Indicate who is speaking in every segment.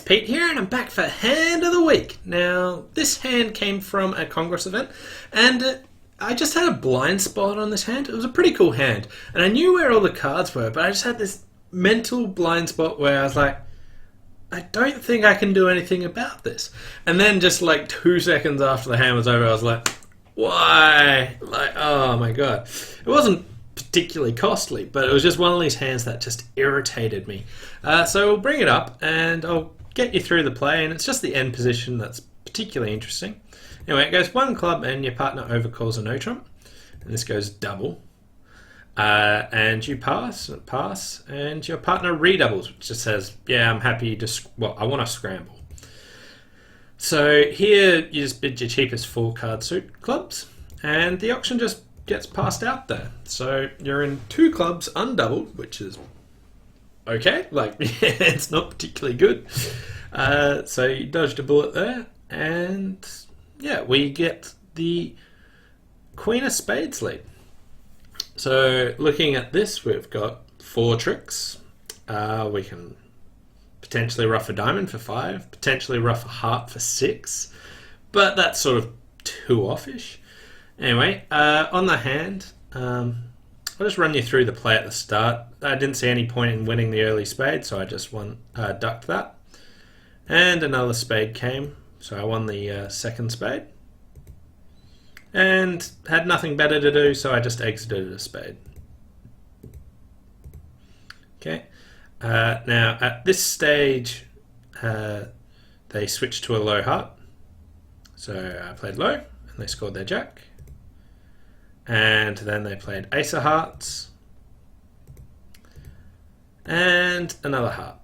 Speaker 1: Pete here, and I'm back for Hand of the Week. Now, this hand came from a Congress event, and I just had a blind spot on this hand. It was a pretty cool hand, and I knew where all the cards were, but I just had this mental blind spot where I was like, I don't think I can do anything about this. And then just like 2 seconds after the hand was over, I was like, why? Like, oh my god. It wasn't particularly costly, but it was just one of these hands that just irritated me. So we'll bring it up and I'll get you through the play, and it's just the end position that's particularly interesting. Anyway, it goes one club and your partner overcalls a no trump, and this goes double. And you pass, and your partner redoubles, which just says, yeah, I'm happy to, I want to scramble. So here you just bid your cheapest 4-card suit clubs, and the auction just gets passed out there. So you're in 2 clubs undoubled, which is okay, like it's not particularly good. So you dodged a bullet there, and yeah, we get the Queen of Spades lead. So looking at this, we've got 4 tricks. We can potentially ruff a diamond for 5, potentially ruff a heart for 6, but that's sort of too offish. Anyway, on the hand, I'll just run you through the play at the start. I didn't see any point in winning the early spade, so I just ducked that. And another spade came, so I won the second spade. And had nothing better to do, so I just exited a spade. Okay. Now, at this stage, they switched to a low heart. So I played low, and they scored their jack. And then they played ace of hearts. And another heart,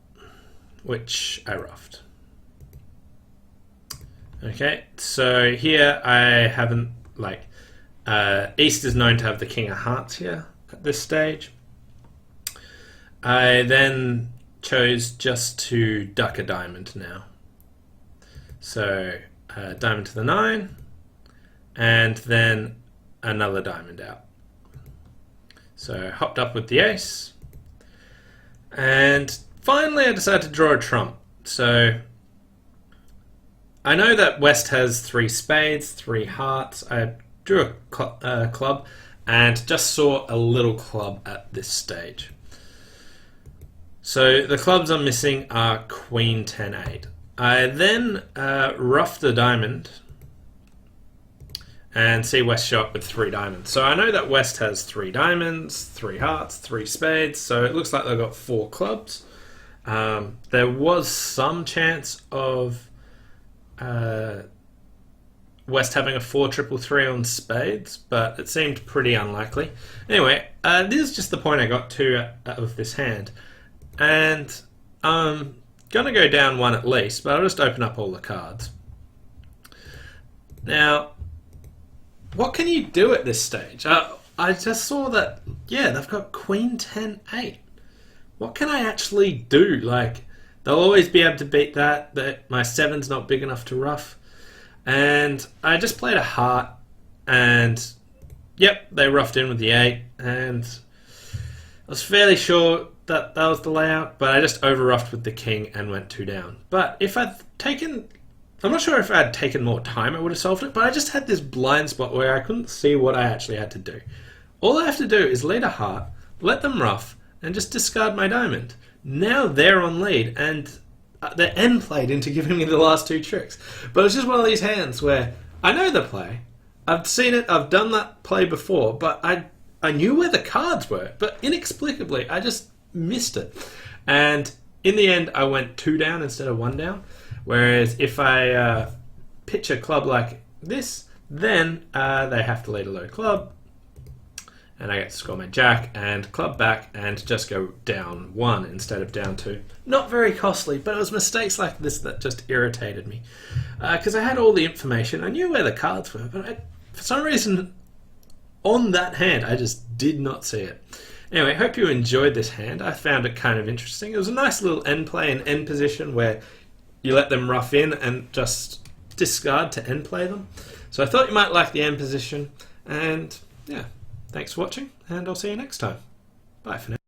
Speaker 1: which I ruffed. Okay, so here I haven't, East is known to have the king of hearts here at this stage. I then chose just to duck a diamond now. So diamond to the 9, and then another diamond out. So hopped up with the ace, and finally I decided to draw a trump. So I know that West has 3 spades, 3 hearts. I drew a club and just saw a little club at this stage. So the clubs I'm missing are Queen 10-8. I then ruffed a diamond and see West show up with 3 diamonds. So I know that West has 3 diamonds, 3 hearts, 3 spades, so it looks like they've got 4 clubs. There was some chance of West having a 4-3-3 on spades, but it seemed pretty unlikely. Anyway, this is just the point I got to of this hand. And I'm going to go down 1 at least, but I'll just open up all the cards. Now, what can you do at this stage? I just saw that, yeah, they've got Queen 10-8. What can I actually do? Like, they'll always be able to beat that my 7's not big enough to ruff. And I just played a heart, and yep, they ruffed in with the 8, and I was fairly sure that was the layout, but I just over-ruffed with the king and went 2 down. But if I'd taken... I'm not sure if I had taken more time I would have solved it, but I just had this blind spot where I couldn't see what I actually had to do. All I have to do is lead a heart, let them ruff, and just discard my diamond. Now they're on lead, and they're end played into giving me the last 2 tricks. But it's just one of these hands where I know the play, I've seen it, I've done that play before, but I knew where the cards were, but inexplicably I just missed it. And in the end I went 2 down instead of 1 down. Whereas if I pitch a club like this, then they have to lead a low club, and I get to score my jack and club back and just go down 1 instead of down 2. Not very costly, but it was mistakes like this that just irritated me. Because I had all the information, I knew where the cards were, but for some reason on that hand I just did not see it. Anyway, hope you enjoyed this hand. I found it kind of interesting. It was a nice little end play and end position where you let them ruff in and just discard to end play them. So I thought you might like the end position, and yeah, thanks for watching, and I'll see you next time. Bye for now.